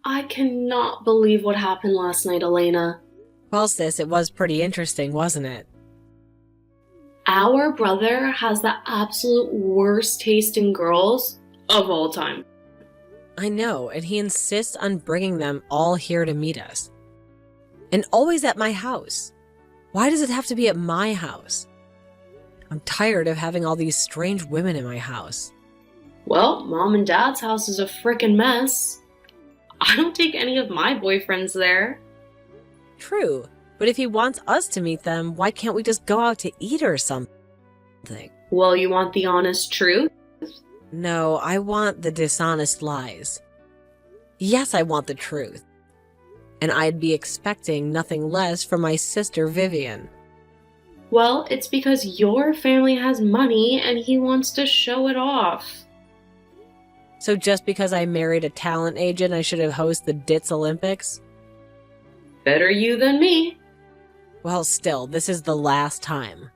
I cannot believe what happened last night, Elena. Well, sis, it was pretty interesting, wasn't it? Our brother has the absolute worst taste in girls of all time. I know, and he insists on bringing them all here to meet us. And always at my house. Why does it have to be at my house? I'm tired of having all these strange women in my house. Well, Mom and Dad's house is a frickin' mess. I don't take any of my boyfriends there. True, but if he wants us to meet them, why can't we just go out to eat or something? Well, you want the honest truth? No, I want the dishonest lies. Yes, I want the truth. And I'd be expecting nothing less from my sister Vivian. Well, it's because your family has money and he wants to show it off. So just because I married a talent agent, I should have hosted the Ditz Olympics? Better you than me. Well, still, this is the last time.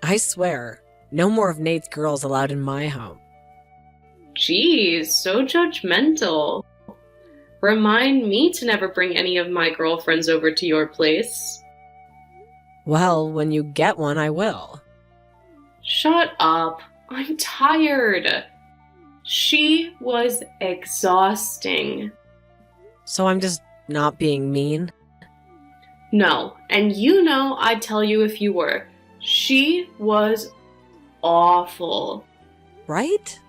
I swear, no more of Nate's girls allowed in my home. Jeez, so judgmental. Remind me to never bring any of my girlfriends over to your place. Well, when you get one, I will. Shut up. I'm tired. She was exhausting. So I'm just not being mean? No, and you know I'd tell you if you were. She was awful. Right?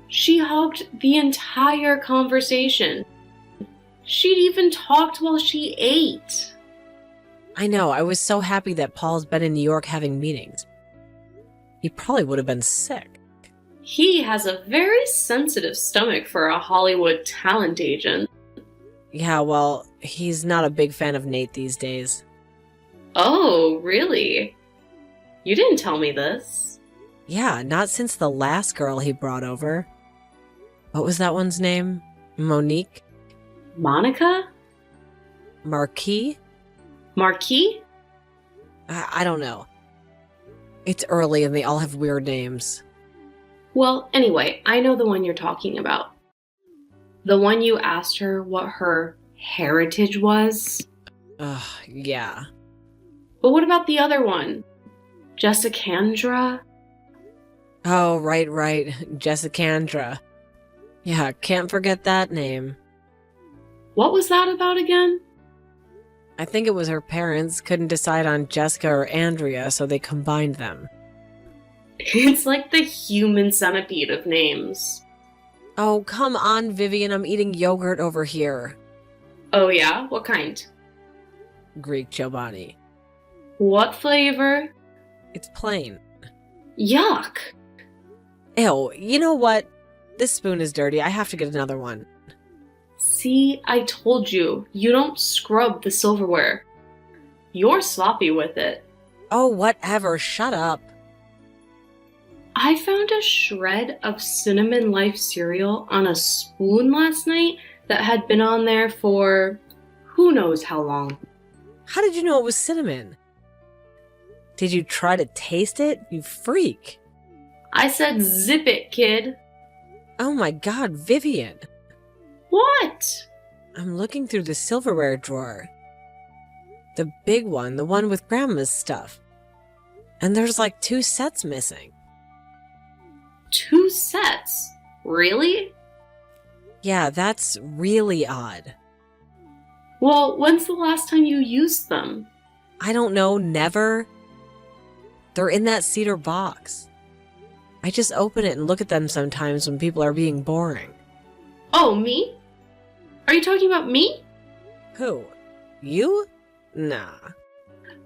She hugged the entire conversation. She'd even talked while she ate. I know, I was so happy that Paul's been in New York having meetings. He probably would have been sick. He has a very sensitive stomach for a Hollywood talent agent. Yeah, well, he's not a big fan of Nate these days. Oh, really? You didn't tell me this. Yeah, not since the last girl he brought over. What was that one's name? Monique? Monica? Marquis? Marquis? I don't know. It's early and they all have weird names. Well, anyway, I know the one you're talking about. The one you asked her what her heritage was. Ugh, yeah. But what about the other one? Jessicandra? Oh, right. Jessicandra. Yeah, can't forget that name. What was that about again? I think it was her parents couldn't decide on Jessica or Andrea, so they combined them. It's like the human centipede of names. Oh, come on, Vivian, I'm eating yogurt over here. Oh yeah? What kind? Greek Giovanni. What flavor? It's plain. Yuck! Ew, you know what? This spoon is dirty. I have to get another one. See, I told you, you don't scrub the silverware. You're sloppy with it. Oh, whatever. Shut up. I found a shred of Cinnamon Life cereal on a spoon last night that had been on there for who knows how long. How did you know it was cinnamon? Did you try to taste it? You freak. I said zip it, kid. Oh my god, Vivian. What? I'm looking through the silverware drawer. The big one, the one with Grandma's stuff. And there's like 2 sets missing. 2 sets? Really? Yeah, that's really odd. Well, when's the last time you used them? I don't know, never. They're in that cedar box. I just open it and look at them sometimes when people are being boring. Oh, me? Are you talking about me? Who? You? Nah.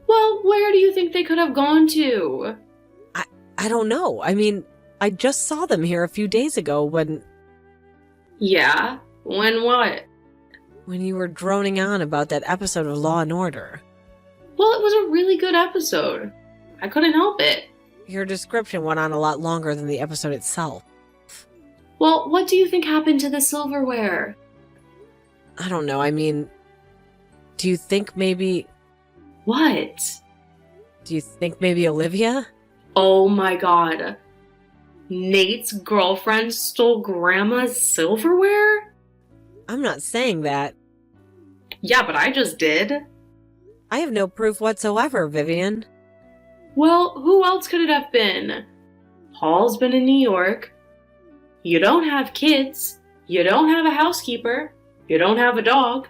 Well, where do you think they could have gone to? I don't know. I mean, I just saw them here a few days ago when Yeah? When what? you were droning on about that episode of Law & Order. Well, it was a really good episode. I couldn't help it. Your description went on a lot longer than the episode itself. Well, what do you think happened to the silverware? I don't know. I mean, do you think maybe What? Olivia? Oh my god. Nate's girlfriend stole Grandma's silverware? I'm not saying that. Yeah, but I just did. I have no proof whatsoever, Vivian. Well, who else could it have been? Paul's been in New York. You don't have kids. You don't have a housekeeper. You don't have a dog.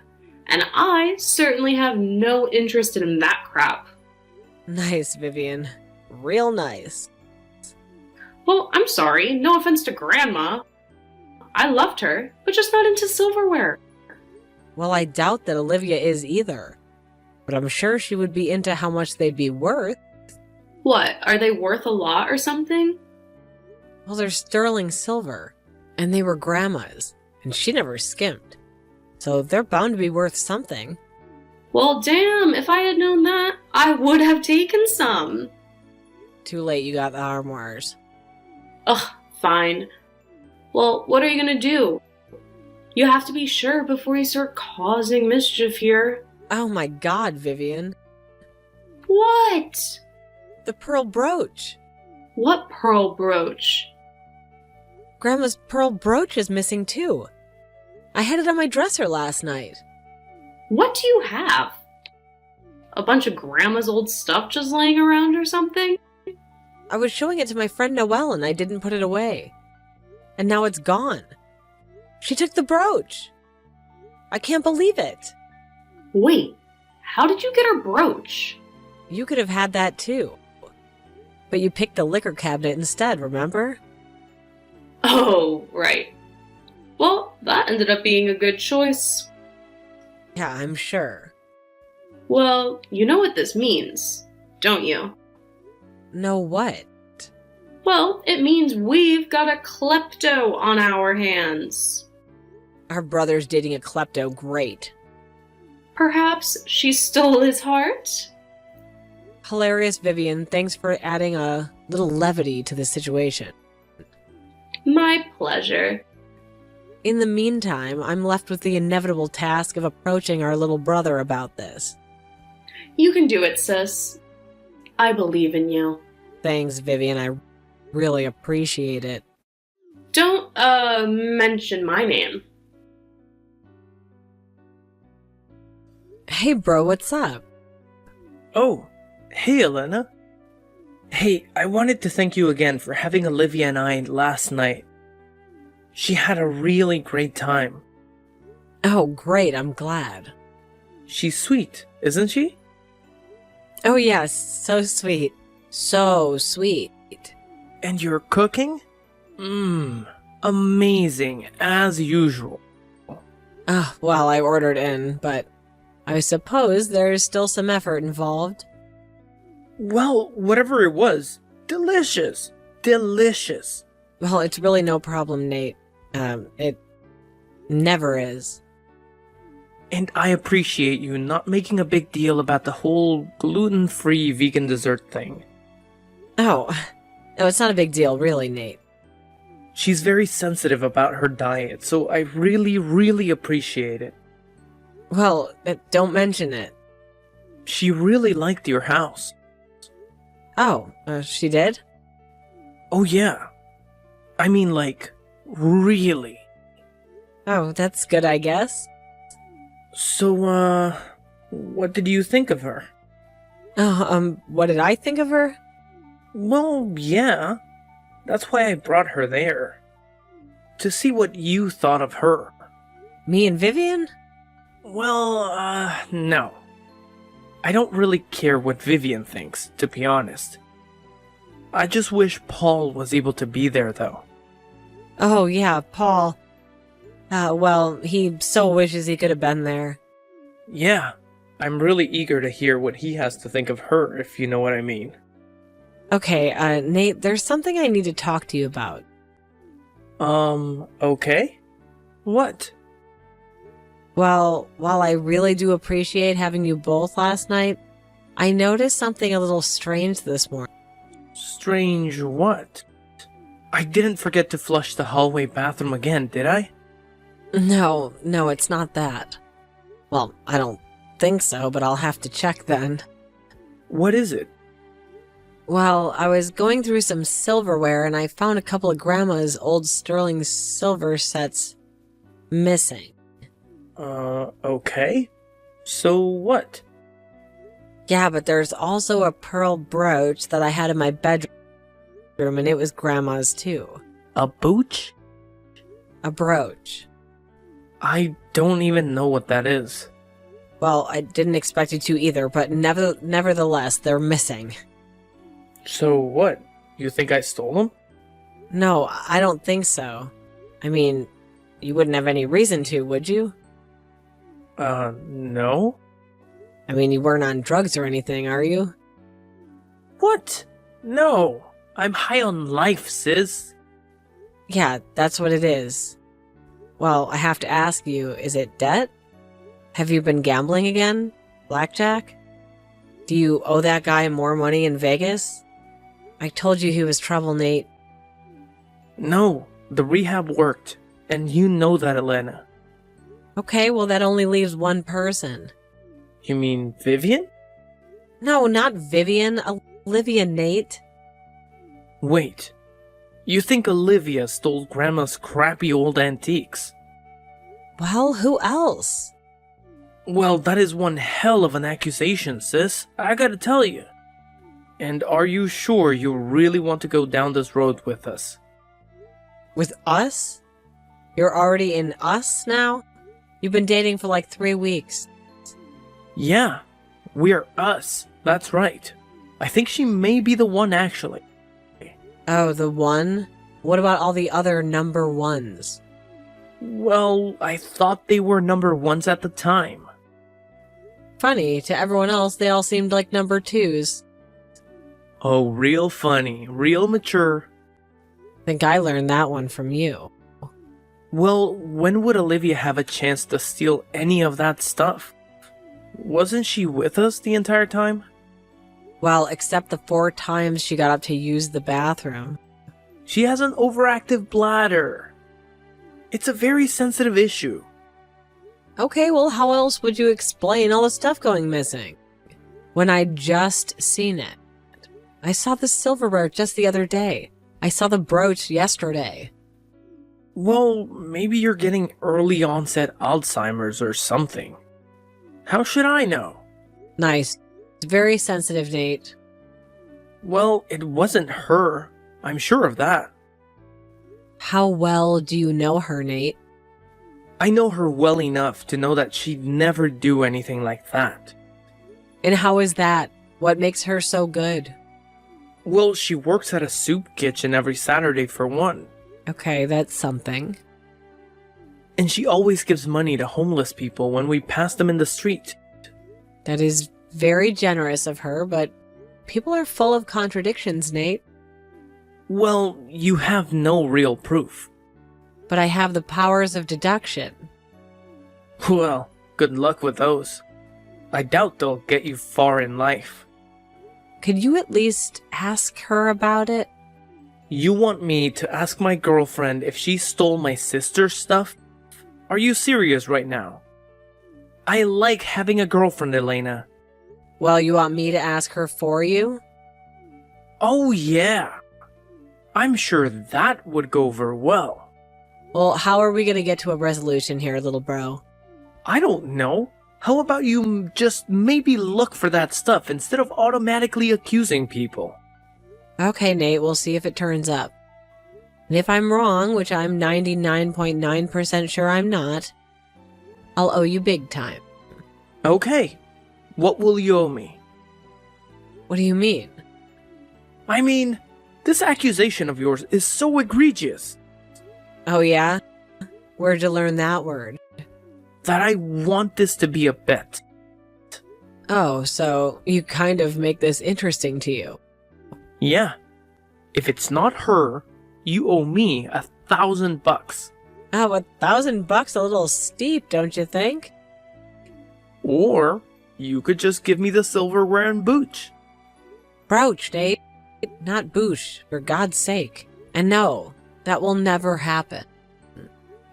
And I certainly have no interest in that crap. Nice, Vivian. Real nice. Well, I'm sorry. No offense to Grandma. I loved her, but just not into silverware. Well, I doubt that Olivia is either. But I'm sure she would be into how much they'd be worth. What, are they worth a lot or something? Well, they're sterling silver. And they were Grandma's. And she never skimped. So they're bound to be worth something. Well, damn, if I had known that, I would have taken some. Too late, you got the armoires. Ugh, fine. Well, what are you gonna do? You have to be sure before you start causing mischief here. Oh my god, Vivian. What? The pearl brooch. What pearl brooch? Grandma's pearl brooch is missing too. I had it on my dresser last night. What do you have? A bunch of Grandma's old stuff just laying around or something? I was showing it to my friend Noelle and I didn't put it away. And now it's gone. She took the brooch. I can't believe it. Wait, how did you get her brooch? You could have had that too. But you picked the liquor cabinet instead, remember? Oh, right. Well, that ended up being a good choice. Yeah, I'm sure. Well, you know what this means, don't you? No what? Well, it means we've got a klepto on our hands. Our brother's dating a klepto, great. Perhaps she stole his heart? Hilarious, Vivian. Thanks for adding a little levity to the situation. My pleasure. In the meantime, I'm left with the inevitable task of approaching our little brother about this. You can do it, sis. I believe in you. Thanks, Vivian. I really appreciate it. Don't, mention my name. Hey, bro, what's up? Oh, hey, Elena. Hey, I wanted to thank you again for having Olivia and I last night. She had a really great time. Oh, great, I'm glad. She's sweet, isn't she? Oh, yes, so sweet. So sweet. And your cooking? Amazing, as usual. Well, I ordered in, but I suppose there's still some effort involved. Well, whatever it was, delicious. Delicious. Well, it's really no problem, Nate. It never is. And I appreciate you not making a big deal about the whole gluten-free vegan dessert thing. Oh, no, it's not a big deal, really, Nate. She's very sensitive about her diet, so I really, really appreciate it. Well, don't mention it. She really liked your house. Oh, she did? Oh yeah. I mean, like, really. Oh, that's good, I guess. So, what did you think of her? What did I think of her? Well, yeah. That's why I brought her there. To see what you thought of her. Me and Vivian? Well, no. I don't really care what Vivian thinks, to be honest. I just wish Paul was able to be there, though. Oh, yeah, Paul. Well, he so wishes he could have been there. Yeah, I'm really eager to hear what he has to think of her, if you know what I mean. Okay, Nate, there's something I need to talk to you about. Okay? What? Well, while I really do appreciate having you both last night, I noticed something a little strange this morning. Strange what? I didn't forget to flush the hallway bathroom again, did I? No, it's not that. Well, I don't think so, but I'll have to check then. What is it? Well, I was going through some silverware and I found a couple of Grandma's old sterling silver sets missing. Okay. So what? Yeah, but there's also a pearl brooch that I had in my bedroom, and it was Grandma's too. A booch? A brooch. I don't even know what that is. Well, I didn't expect you to either, but nevertheless, they're missing. So what? You think I stole them? No, I don't think so. I mean, you wouldn't have any reason to, would you? No? I mean, you weren't on drugs or anything, are you? What? No. I'm high on life, sis. Yeah, that's what it is. Well, I have to ask you, is it debt? Have you been gambling again? Blackjack? Do you owe that guy more money in Vegas? I told you he was trouble, Nate. No, the rehab worked. And you know that, Elena. Okay, well that only leaves one person. You mean Vivian? No, not Vivian. Olivia, Nate. Wait. You think Olivia stole Grandma's crappy old antiques? Well, who else? Well, that is one hell of an accusation, sis. I gotta tell you. And are you sure you really want to go down this road with us? With us? You're already in us now? You've been dating for like 3 weeks. Yeah, we're us. That's right. I think she may be the one, actually. Oh, the one? What about all the other number ones? Well, I thought they were number ones at the time. Funny, to everyone else, they all seemed like number twos. Oh, real funny, real mature. Think I learned that one from you. Well, when would Olivia have a chance to steal any of that stuff? Wasn't she with us the entire time? Well, except the 4 times she got up to use the bathroom. She has an overactive bladder. It's a very sensitive issue. Okay, well, how else would you explain all the stuff going missing? When I'd just seen it. I saw the silver brooch just the other day. I saw the brooch yesterday. Well, maybe you're getting early onset Alzheimer's or something. How should I know? Nice. Very sensitive, Nate. Well, it wasn't her. I'm sure of that. How well do you know her, Nate? I know her well enough to know that she'd never do anything like that. And how is that? What makes her so good? Well, she works at a soup kitchen every Saturday for one. Okay, that's something. And she always gives money to homeless people when we pass them in the street. That is very generous of her, but people are full of contradictions, Nate. Well, you have no real proof. But I have the powers of deduction. Well, good luck with those. I doubt they'll get you far in life. Could you at least ask her about it? You want me to ask my girlfriend if she stole my sister's stuff? Are you serious right now? I like having a girlfriend, Elena. Well, you want me to ask her for you? Oh yeah. I'm sure that would go over well. Well, how are we going to get to a resolution here, little bro? I don't know. How about you just maybe look for that stuff instead of automatically accusing people? Okay, Nate, we'll see if it turns up. And if I'm wrong, which I'm 99.9% sure I'm not, I'll owe you big time. Okay. What will you owe me? What do you mean? I mean, this accusation of yours is so egregious. Oh yeah? Where'd you learn that word? That I want this to be a bet. Oh, so you kind of make this interesting to you. Yeah. If it's not her, you owe me $1,000. Oh, $1,000 a little steep, don't you think? Or you could just give me the silverware and booch. Brooch, Nate. Not boosh, for God's sake. And no, that will never happen.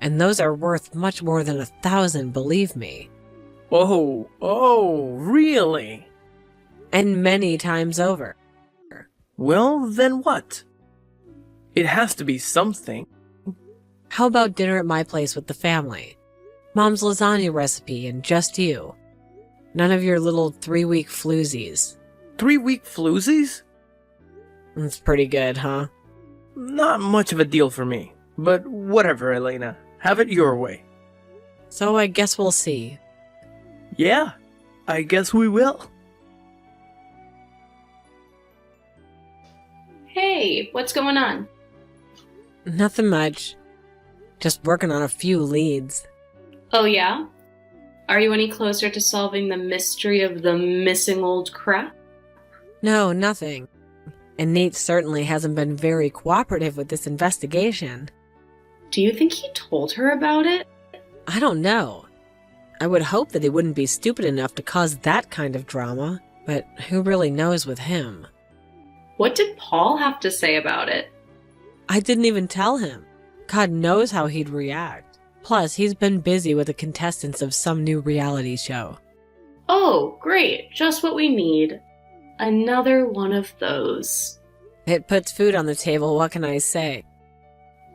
And those are worth much more than 1,000, believe me. Oh, really? And many times over. Well, then what? It has to be something. How about dinner at my place with the family? Mom's lasagna recipe and just you. None of your little 3-week floozies. 3-week floozies? That's pretty good, huh? Not much of a deal for me. But whatever, Elena. Have it your way. So I guess we'll see. Yeah, I guess we will. Hey, what's going on? Nothing much. Just working on a few leads. Oh yeah? Are you any closer to solving the mystery of the missing old crap? No, nothing. And Nate certainly hasn't been very cooperative with this investigation. Do you think he told her about it? I don't know. I would hope that he wouldn't be stupid enough to cause that kind of drama, but who really knows with him? What did Paul have to say about it? I didn't even tell him. God knows how he'd react. Plus, he's been busy with the contestants of some new reality show. Oh, great. Just what we need. Another one of those. It puts food on the table, what can I say?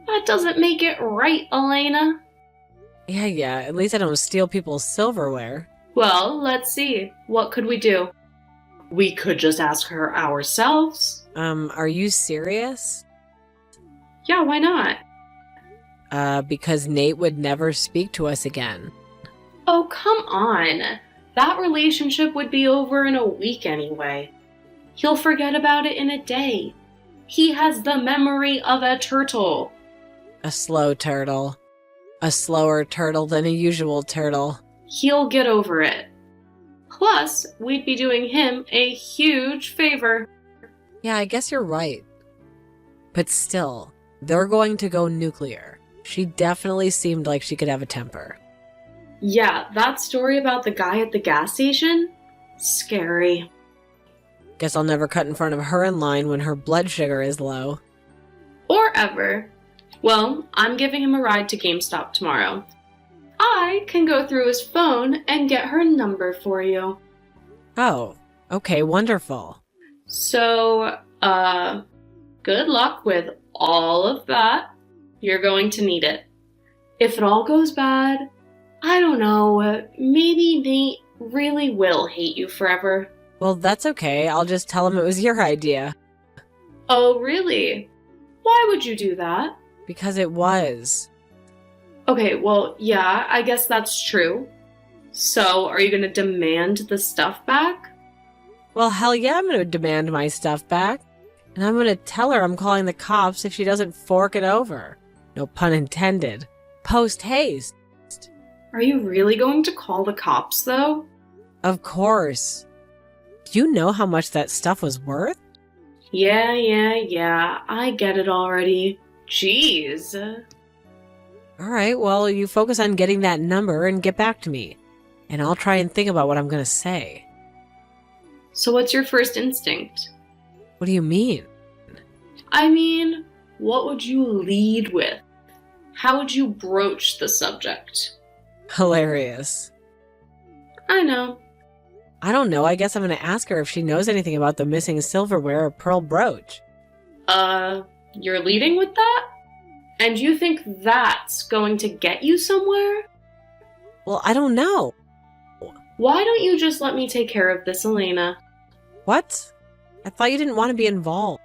That doesn't make it right, Elena. Yeah, at least I don't steal people's silverware. Well, let's see. What could we do? We could just ask her ourselves. Are you serious? Yeah, why not? Because Nate would never speak to us again. Oh, come on. That relationship would be over in a week anyway. He'll forget about it in a day. He has the memory of a turtle. A slow turtle. A slower turtle than a usual turtle. He'll get over it. Plus, we'd be doing him a huge favor. Yeah, I guess you're right. But still, they're going to go nuclear. She definitely seemed like she could have a temper. Yeah, that story about the guy at the gas station? Scary. Guess I'll never cut in front of her in line when her blood sugar is low. Or ever. Well, I'm giving him a ride to GameStop tomorrow. I can go through his phone and get her number for you. Oh, okay, wonderful. So, good luck with all of that. You're going to need it. If it all goes bad, I don't know, maybe Nate really will hate you forever. Well, that's okay. I'll just tell him it was your idea. Oh, really? Why would you do that? Because it was. Okay, well, yeah, I guess that's true. So, are you gonna demand the stuff back? Well, hell yeah, I'm gonna demand my stuff back. And I'm gonna tell her I'm calling the cops if she doesn't fork it over. No pun intended. Post haste. Are you really going to call the cops, though? Of course. Do you know how much that stuff was worth? Yeah, I get it already. Jeez. Alright, well, you focus on getting that number and get back to me. And I'll try and think about what I'm gonna say. So what's your first instinct? What do you mean? I mean, what would you lead with? How would you broach the subject? Hilarious. I know. I don't know, I guess I'm gonna ask her if she knows anything about the missing silverware or pearl brooch. You're leading with that? And you think that's going to get you somewhere? Well, I don't know. Why don't you just let me take care of this, Elena? What? I thought you didn't want to be involved.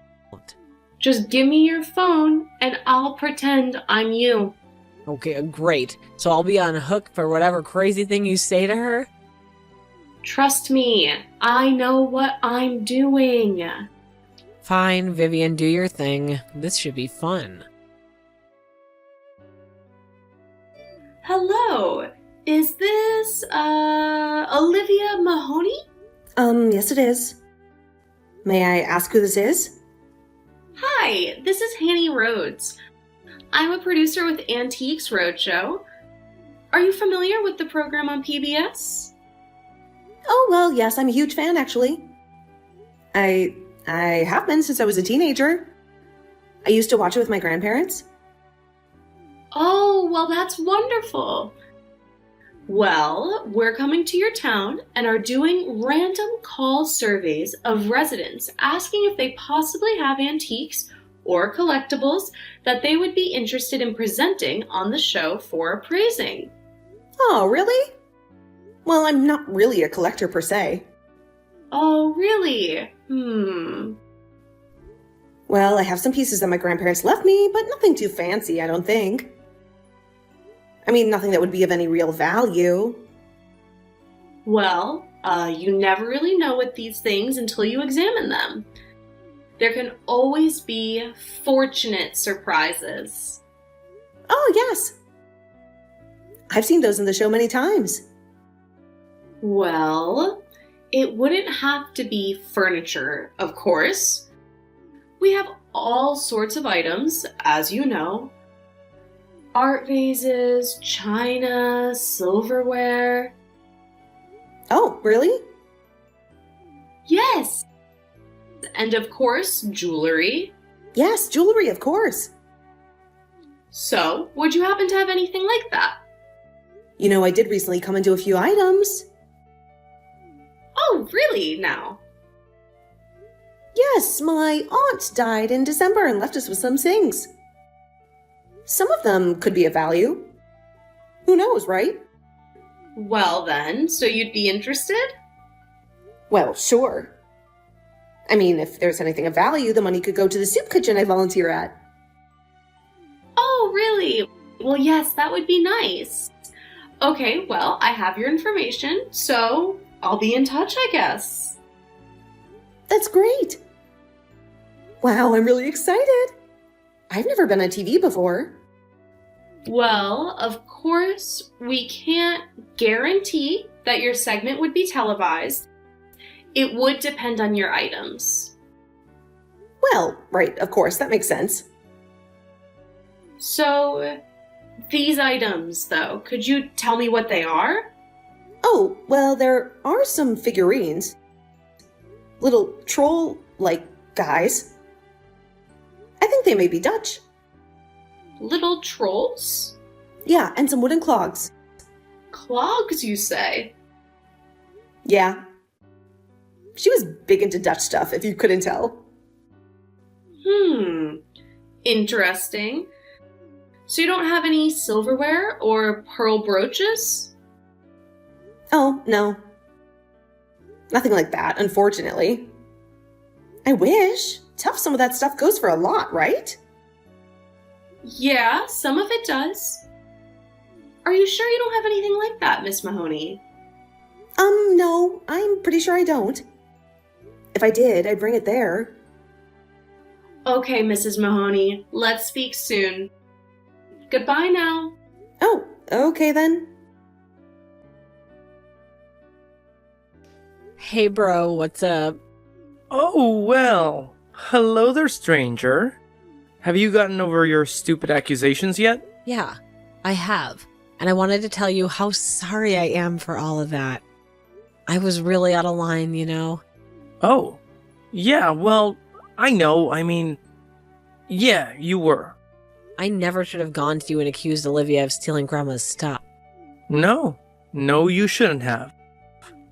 Just give me your phone and I'll pretend I'm you. Okay, great. So I'll be on hook for whatever crazy thing you say to her? Trust me, I know what I'm doing. Fine, Vivian, do your thing. This should be fun. Hello, is this, Olivia Mahoney? Yes it is. May I ask who this is? Hi, this is Hanny Rhodes. I'm a producer with Antiques Roadshow. Are you familiar with the program on PBS? Oh, well, yes, I'm a huge fan, actually. I have been since I was a teenager. I used to watch it with my grandparents. Oh, well, that's wonderful. Well, we're coming to your town and are doing random call surveys of residents asking if they possibly have antiques or collectibles that they would be interested in presenting on the show for appraising. Oh, really? Well, I'm not really a collector per se. Oh, really? Well, I have some pieces that my grandparents left me, but nothing too fancy, I don't think. I mean, nothing that would be of any real value. Well, you never really know with these things until you examine them. There can always be fortunate surprises. Oh, yes. I've seen those in the show many times. Well, it wouldn't have to be furniture, of course. We have all sorts of items, as you know. Art vases, china, silverware. Oh, really? Yes! And of course, jewelry. Yes, jewelry, of course. So, would you happen to have anything like that? You know, I did recently come into a few items. Oh, really, now? Yes, my aunt died in December and left us with some things. Some of them could be of value. Who knows, right? Well then, so you'd be interested? Well, sure. I mean, if there's anything of value, the money could go to the soup kitchen I volunteer at. Oh, really? Well, yes, that would be nice. Okay, well, I have your information, so I'll be in touch, I guess. That's great. Wow, I'm really excited. I've never been on TV before. Well, of course, we can't guarantee that your segment would be televised. It would depend on your items. Well, right, of course, that makes sense. So, these items, though, could you tell me what they are? Oh, well, there are some figurines. Little troll-like guys. I think they may be Dutch. Little trolls? Yeah, and some wooden clogs. Clogs, you say? Yeah. She was big into Dutch stuff, if you couldn't tell. Interesting. So you don't have any silverware or pearl brooches? Oh, no. Nothing like that, unfortunately. I wish. Tough some of that stuff goes for a lot, right? Yeah, some of it does. Are you sure you don't have anything like that, Miss Mahoney? No, I'm pretty sure I don't. If I did, I'd bring it there. Okay, Mrs. Mahoney, let's speak soon. Goodbye now. Oh, okay then. Hey, bro, what's up? Oh, well. Hello there, stranger. Have you gotten over your stupid accusations yet? Yeah, I have. And I wanted to tell you how sorry I am for all of that. I was really out of line, you know? Oh. Yeah, well, I know. I mean, yeah, you were. I never should have gone to you and accused Olivia of stealing Grandma's stuff. No, you shouldn't have.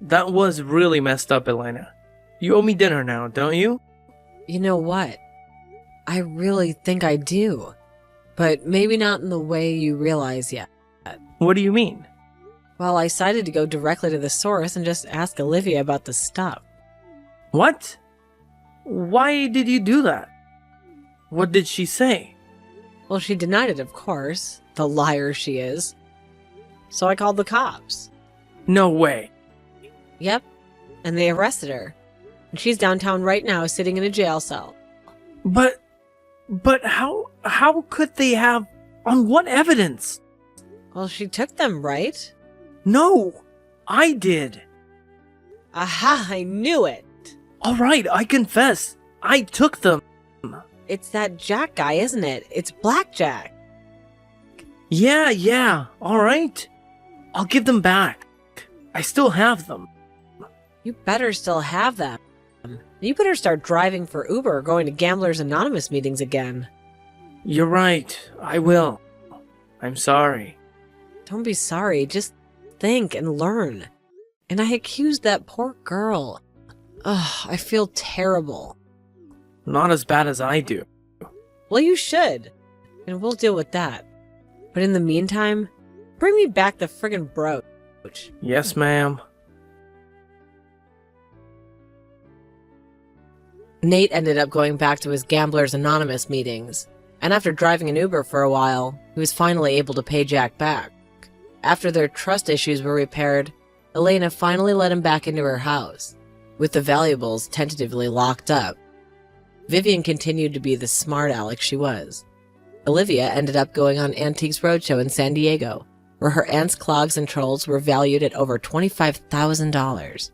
That was really messed up, Elena. You owe me dinner now, don't you? You know what? I really think I do. But maybe not in the way you realize yet. What do you mean? Well, I decided to go directly to the source and just ask Olivia about the stuff. What? Why did you do that? What did she say? Well, she denied it, of course. The liar she is. So I called the cops. No way. Yep. And they arrested her. And she's downtown right now, sitting in a jail cell. But how could they have, on what evidence? Well, she took them, right? No, I did. Aha, I knew it. All right, I confess. I took them. It's that Jack guy, isn't it? It's Blackjack. Yeah, all right. I'll give them back. I still have them. You better still have them. You better start driving for Uber or going to Gamblers Anonymous meetings again. You're right, I will. I'm sorry. Don't be sorry, just think and learn. And I accused that poor girl. Ugh, I feel terrible. Not as bad as I do. Well, you should. And we'll deal with that. But in the meantime, Bring me back the friggin' brooch. Yes, ma'am. Nate ended up going back to his Gamblers Anonymous meetings, and after driving an Uber for a while, he was finally able to pay Jack back. After their trust issues were repaired, Elena finally let him back into her house, with the valuables tentatively locked up. Vivian continued to be the smart aleck she was. Olivia ended up going on Antiques Roadshow in San Diego, where her aunt's clogs and trolls were valued at over $25,000.